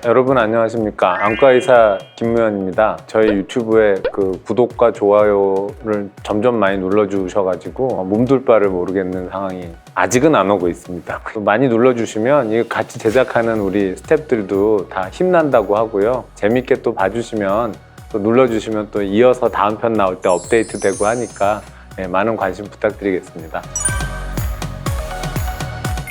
여러분 안녕하십니까? 안과의사 김무현입니다. 저희 유튜브에 구독과 좋아요를 점점 많이 눌러주셔가지고 몸둘 바를 모르겠는 상황이 아직은 안 오고 있습니다. 많이 눌러주시면 이거 같이 제작하는 우리 스태프들도 다 힘난다고 하고요. 재밌게 또 봐주시면 또 눌러주시면 또 이어서 다음 편 나올 때 업데이트 되고 하니까 많은 관심 부탁드리겠습니다.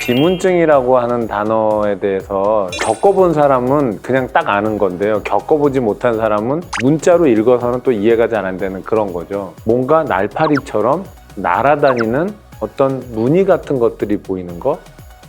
비문증이라고 하는 단어에 대해서 겪어본 사람은 그냥 딱 아는 건데요. 겪어보지 못한 사람은 문자로 읽어서는 또 이해가 잘 안 되는 그런 거죠. 뭔가 날파리처럼 날아다니는 어떤 무늬 같은 것들이 보이는 거.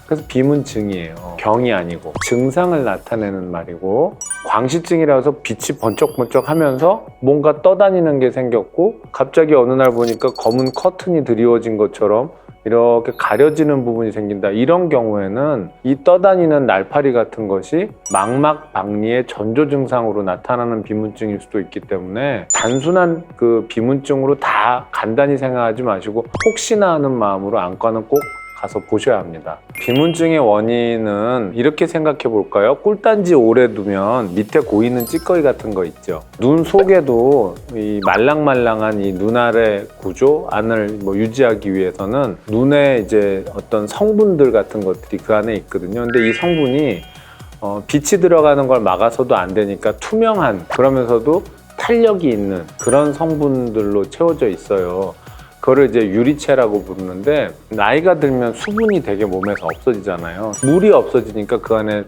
그래서 비문증이에요. 병이 아니고 증상을 나타내는 말이고, 광시증이라서 빛이 번쩍번쩍 하면서 뭔가 떠다니는 게 생겼고, 갑자기 어느 날 보니까 검은 커튼이 드리워진 것처럼 이렇게 가려지는 부분이 생긴다. 이런 경우에는 이 떠다니는 날파리 같은 것이 망막박리의 전조 증상으로 나타나는 비문증일 수도 있기 때문에 단순한 비문증으로 다 간단히 생각하지 마시고 혹시나 하는 마음으로 안과는 꼭 가서 보셔야 합니다. 비문증의 원인은 이렇게 생각해 볼까요? 꿀단지 오래 두면 밑에 고이는 찌꺼기 같은 거 있죠. 눈 속에도 이 말랑말랑한 이 눈알의 구조 안을 유지하기 위해서는 눈에 이제 어떤 성분들 같은 것들이 그 안에 있거든요. 근데 이 성분이 빛이 들어가는 걸 막아서도 안 되니까 투명한, 그러면서도 탄력이 있는 그런 성분들로 채워져 있어요. 그거를 이제 유리체라고 부르는데, 나이가 들면 수분이 되게 몸에서 없어지잖아요. 물이 없어지니까 그 안에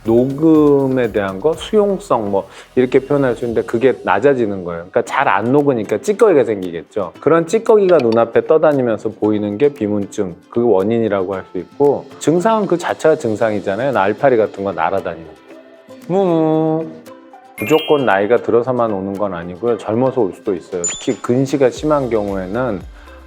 녹음에 대한 거, 수용성 이렇게 표현할 수 있는데 그게 낮아지는 거예요. 그러니까 잘 안 녹으니까 찌꺼기가 생기겠죠. 그런 찌꺼기가 눈앞에 떠다니면서 보이는 게 비문증, 그 원인이라고 할 수 있고, 증상은 그 자체가 증상이잖아요. 날파리 같은 거 날아다니는 거. 무조건 나이가 들어서만 오는 건 아니고요. 젊어서 올 수도 있어요. 특히 근시가 심한 경우에는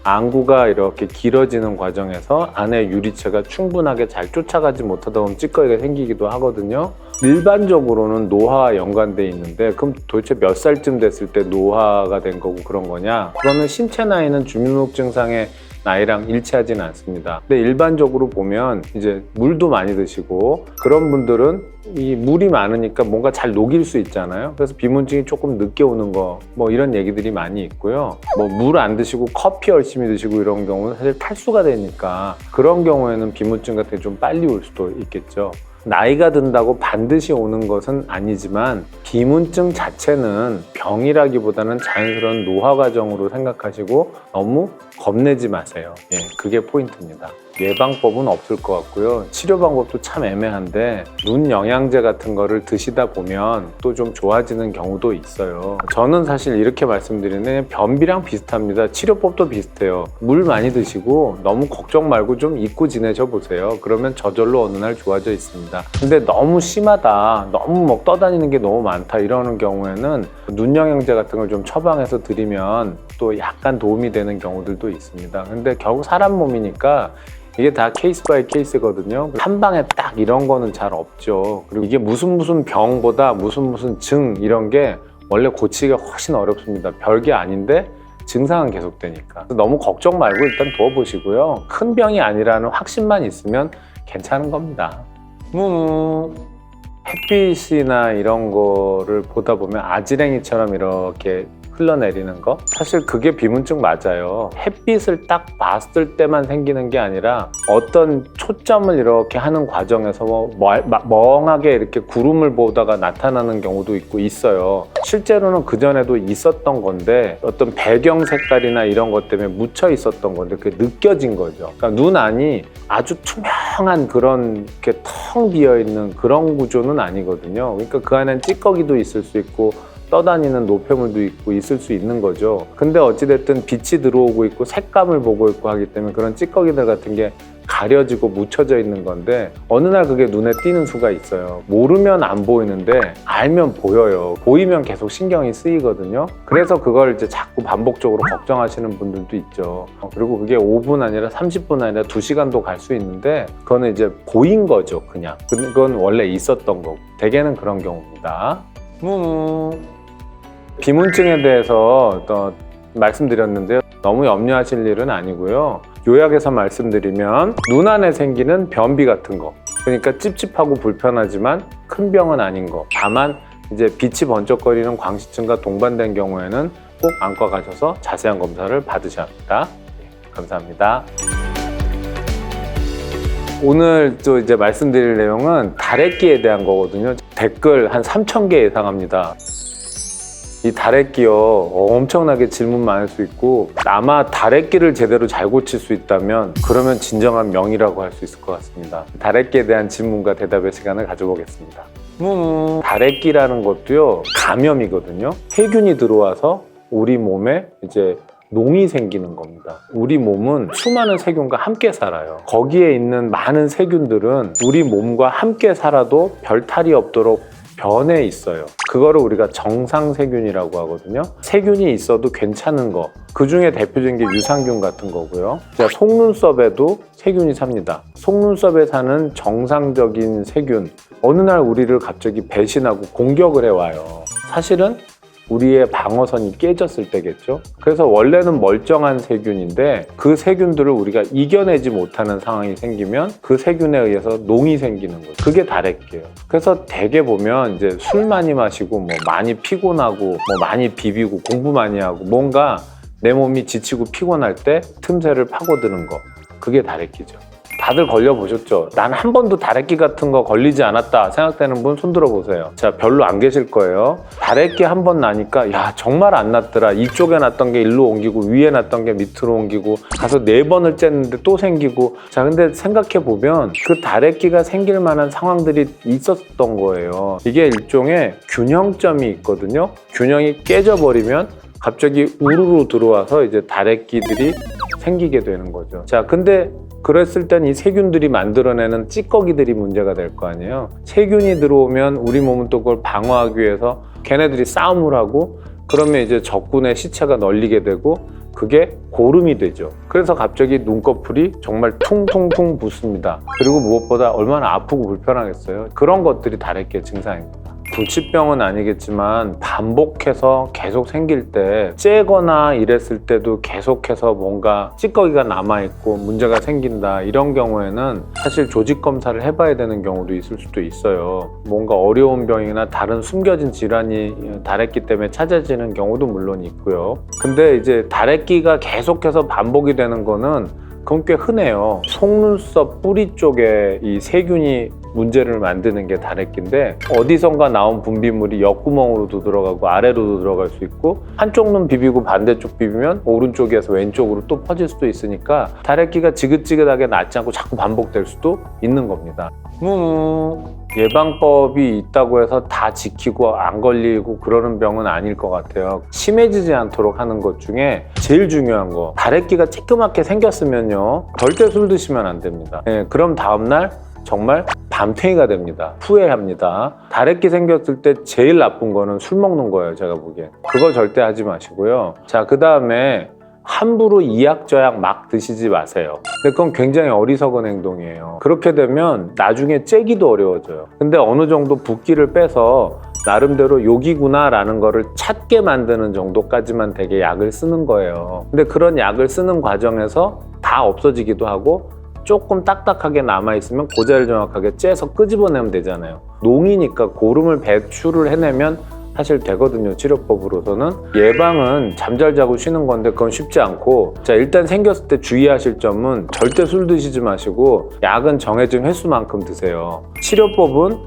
안구가 이렇게 길어지는 과정에서 안에 유리체가 충분하게 잘 쫓아가지 못하다 보면 찌꺼기가 생기기도 하거든요. 일반적으로는 노화와 연관돼 있는데, 그럼 도대체 몇 살쯤 됐을 때 노화가 된 거고 그런 거냐? 그거는 신체 나이는 주민등록 증상의 나이랑 일치하지는 않습니다. 근데 일반적으로 보면 이제 물도 많이 드시고 그런 분들은 이 물이 많으니까 뭔가 잘 녹일 수 있잖아요. 그래서 비문증이 조금 늦게 오는 거 이런 얘기들이 많이 있고요. 물 안 드시고 커피 열심히 드시고 이런 경우는 사실 탈수가 되니까 그런 경우에는 비문증 같은 게 좀 빨리 올 수도 있겠죠. 나이가 든다고 반드시 오는 것은 아니지만 비문증 자체는 병이라기보다는 자연스러운 노화 과정으로 생각하시고 너무 겁내지 마세요. 그게 포인트입니다. 예방법은 없을 것 같고요. 치료 방법도 참 애매한데 눈 영양제 같은 거를 드시다 보면 또 좀 좋아지는 경우도 있어요. 저는 사실 이렇게 말씀드리는데 변비랑 비슷합니다. 치료법도 비슷해요. 물 많이 드시고 너무 걱정 말고 좀 잊고 지내셔 보세요. 그러면 저절로 어느 날 좋아져 있습니다. 근데 너무 심하다, 너무 떠다니는 게 너무 많다 이러는 경우에는 눈 영양제 같은 걸 좀 처방해서 드리면 또 약간 도움이 되는 경우들도 있습니다. 근데 결국 사람 몸이니까 이게 다 케이스 바이 케이스거든요. 한 방에 딱 이런 거는 잘 없죠. 그리고 이게 무슨 병보다 무슨 증 이런 게 원래 고치기가 훨씬 어렵습니다. 별게 아닌데 증상은 계속되니까. 너무 걱정 말고 일단 두어보시고요. 큰 병이 아니라는 확신만 있으면 괜찮은 겁니다. 햇빛이나 이런 거를 보다 보면 아지랭이처럼 이렇게 흘러내리는 거, 사실 그게 비문증 맞아요. 햇빛을 딱 봤을 때만 생기는 게 아니라 어떤 초점을 이렇게 하는 과정에서 멍하게 이렇게 구름을 보다가 나타나는 경우도 있어요. 실제로는 그전에도 있었던 건데 어떤 배경 색깔이나 이런 것 때문에 묻혀 있었던 건데 그게 느껴진 거죠. 그러니까 눈 안이 아주 투명한 그런 이렇게 텅 비어있는 그런 구조는 아니거든요. 그러니까 그 안엔 찌꺼기도 있을 수 있고 떠다니는 노폐물도 있고 있을 수 있는 거죠. 근데 어찌됐든 빛이 들어오고 있고 색감을 보고 있고 하기 때문에 그런 찌꺼기들 같은 게 가려지고 묻혀져 있는 건데 어느 날 그게 눈에 띄는 수가 있어요. 모르면 안 보이는데 알면 보여요. 보이면 계속 신경이 쓰이거든요. 그래서 그걸 이제 자꾸 반복적으로 걱정하시는 분들도 있죠. 그리고 그게 5분 아니라 30분 아니라 2시간도 갈 수 있는데 그거는 이제 보인 거죠. 그냥 그건 원래 있었던 거고 대개는 그런 경우입니다. 비문증에 대해서 말씀드렸는데요. 너무 염려하실 일은 아니고요. 요약해서 말씀드리면 눈 안에 생기는 변비 같은 거, 그러니까 찝찝하고 불편하지만 큰 병은 아닌 거. 다만 이제 빛이 번쩍거리는 광시증과 동반된 경우에는 꼭 안과 가셔서 자세한 검사를 받으셔야 합니다. 네, 감사합니다. 오늘 또 이제 말씀드릴 내용은 다래끼에 대한 거거든요. 댓글 한 3,000개 예상합니다. 이 다래끼요, 엄청나게 질문 많을 수 있고, 아마 다래끼를 제대로 잘 고칠 수 있다면 그러면 진정한 명이라고 할 수 있을 것 같습니다. 다래끼에 대한 질문과 대답의 시간을 가져보겠습니다. 다래끼라는 것도요, 감염이거든요. 세균이 들어와서 우리 몸에 이제 농이 생기는 겁니다. 우리 몸은 수많은 세균과 함께 살아요. 거기에 있는 많은 세균들은 우리 몸과 함께 살아도 별 탈이 없도록 변해 있어요. 그거를 우리가 정상세균이라고 하거든요. 세균이 있어도 괜찮은 거, 그 중에 대표적인 게 유산균 같은 거고요. 속눈썹에도 세균이 삽니다. 속눈썹에 사는 정상적인 세균, 어느 날 우리를 갑자기 배신하고 공격을 해와요. 사실은 우리의 방어선이 깨졌을 때겠죠. 그래서 원래는 멀쩡한 세균인데 그 세균들을 우리가 이겨내지 못하는 상황이 생기면 그 세균에 의해서 농이 생기는 거죠. 그게 다래끼예요. 그래서 대개 보면 이제 술 많이 마시고 뭐 많이 피곤하고 뭐 많이 비비고 공부 많이 하고 뭔가 내 몸이 지치고 피곤할 때 틈새를 파고드는 거, 그게 다래끼죠. 다들 걸려보셨죠? 난 한 번도 다래끼 같은 거 걸리지 않았다 생각되는 분 손 들어보세요. 자, 별로 안 계실 거예요. 다래끼 한 번 나니까 야, 정말 안 났더라. 이쪽에 났던 게 일로 옮기고 위에 났던 게 밑으로 옮기고 가서 4번을 쬐는데 또 생기고. 자, 근데 생각해보면 그 다래끼가 생길 만한 상황들이 있었던 거예요. 이게 일종의 균형점이 있거든요. 균형이 깨져버리면 갑자기 우르르 들어와서 이제 다래끼들이 생기게 되는 거죠. 자, 근데 그랬을 땐 이 세균들이 만들어내는 찌꺼기들이 문제가 될 거 아니에요. 세균이 들어오면 우리 몸은 또 그걸 방어하기 위해서 걔네들이 싸움을 하고, 그러면 이제 적군의 시체가 널리게 되고 그게 고름이 되죠. 그래서 갑자기 눈꺼풀이 정말 퉁퉁퉁 붓습니다. 그리고 무엇보다 얼마나 아프고 불편하겠어요. 그런 것들이 다래끼의 증상입니다. 불치병은 아니겠지만 반복해서 계속 생길 때, 째거나 이랬을 때도 계속해서 뭔가 찌꺼기가 남아있고 문제가 생긴다, 이런 경우에는 사실 조직 검사를 해봐야 되는 경우도 있을 수도 있어요. 뭔가 어려운 병이나 다른 숨겨진 질환이 다래끼 때문에 찾아지는 경우도 물론 있고요. 근데 이제 다래끼가 계속해서 반복이 되는 거는 그건 꽤 흔해요. 속눈썹 뿌리 쪽에 이 세균이 문제를 만드는 게 다래끼인데, 어디선가 나온 분비물이 옆구멍으로도 들어가고 아래로도 들어갈 수 있고, 한쪽 눈 비비고 반대쪽 비비면 오른쪽에서 왼쪽으로 또 퍼질 수도 있으니까 다래끼가 지긋지긋하게 낫지 않고 자꾸 반복될 수도 있는 겁니다. 예방법이 있다고 해서 다 지키고 안 걸리고 그러는 병은 아닐 것 같아요. 심해지지 않도록 하는 것 중에 제일 중요한 거, 다래끼가 쬐끄맣게 생겼으면요, 절대 술 드시면 안 됩니다. 그럼 다음날 정말 밤탱이가 됩니다. 후회합니다. 다래끼 생겼을 때 제일 나쁜 거는 술 먹는 거예요, 제가 보기엔. 그거 절대 하지 마시고요. 자, 그 다음에 함부로 이약저약 막 드시지 마세요. 근데 그건 굉장히 어리석은 행동이에요. 그렇게 되면 나중에 째기도 어려워져요. 근데 어느 정도 붓기를 빼서 나름대로 욕이구나 라는 거를 찾게 만드는 정도까지만 되게 약을 쓰는 거예요. 근데 그런 약을 쓰는 과정에서 다 없어지기도 하고, 조금 딱딱하게 남아있으면 고자를 정확하게 째서 끄집어내면 되잖아요. 농이니까 고름을 배출을 해내면 사실 되거든요, 치료법으로서는. 예방은 잠잘 자고 쉬는 건데 그건 쉽지 않고, 자, 일단 생겼을 때 주의하실 점은 절대 술 드시지 마시고 약은 정해진 횟수만큼 드세요. 치료법은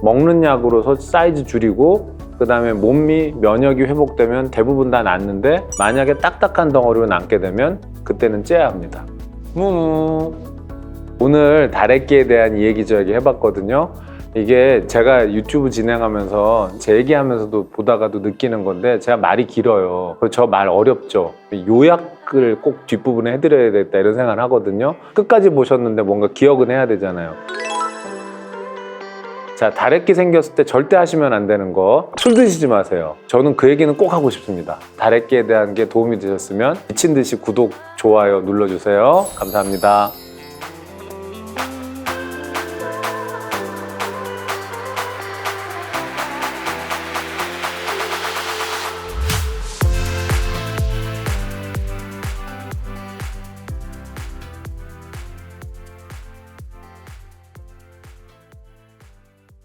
먹는 약으로서 사이즈 줄이고, 그 다음에 몸이 면역이 회복되면 대부분 다 낫는데, 만약에 딱딱한 덩어리로 남게 되면 그때는 째야 합니다. 오늘 다래끼에 대한 이야기저야기 해봤거든요. 이게 제가 유튜브 진행하면서 제 얘기하면서도 보다가도 느끼는 건데, 제가 말이 길어요. 저 말 어렵죠. 요약을 꼭 뒷부분에 해드려야 되겠다 이런 생각을 하거든요. 끝까지 보셨는데 뭔가 기억은 해야 되잖아요. 자, 다래끼 생겼을 때 절대 하시면 안 되는 거, 술 드시지 마세요. 저는 그 얘기는 꼭 하고 싶습니다. 다래끼에 대한 게 도움이 되셨으면 미친 듯이 구독, 좋아요 눌러주세요. 감사합니다.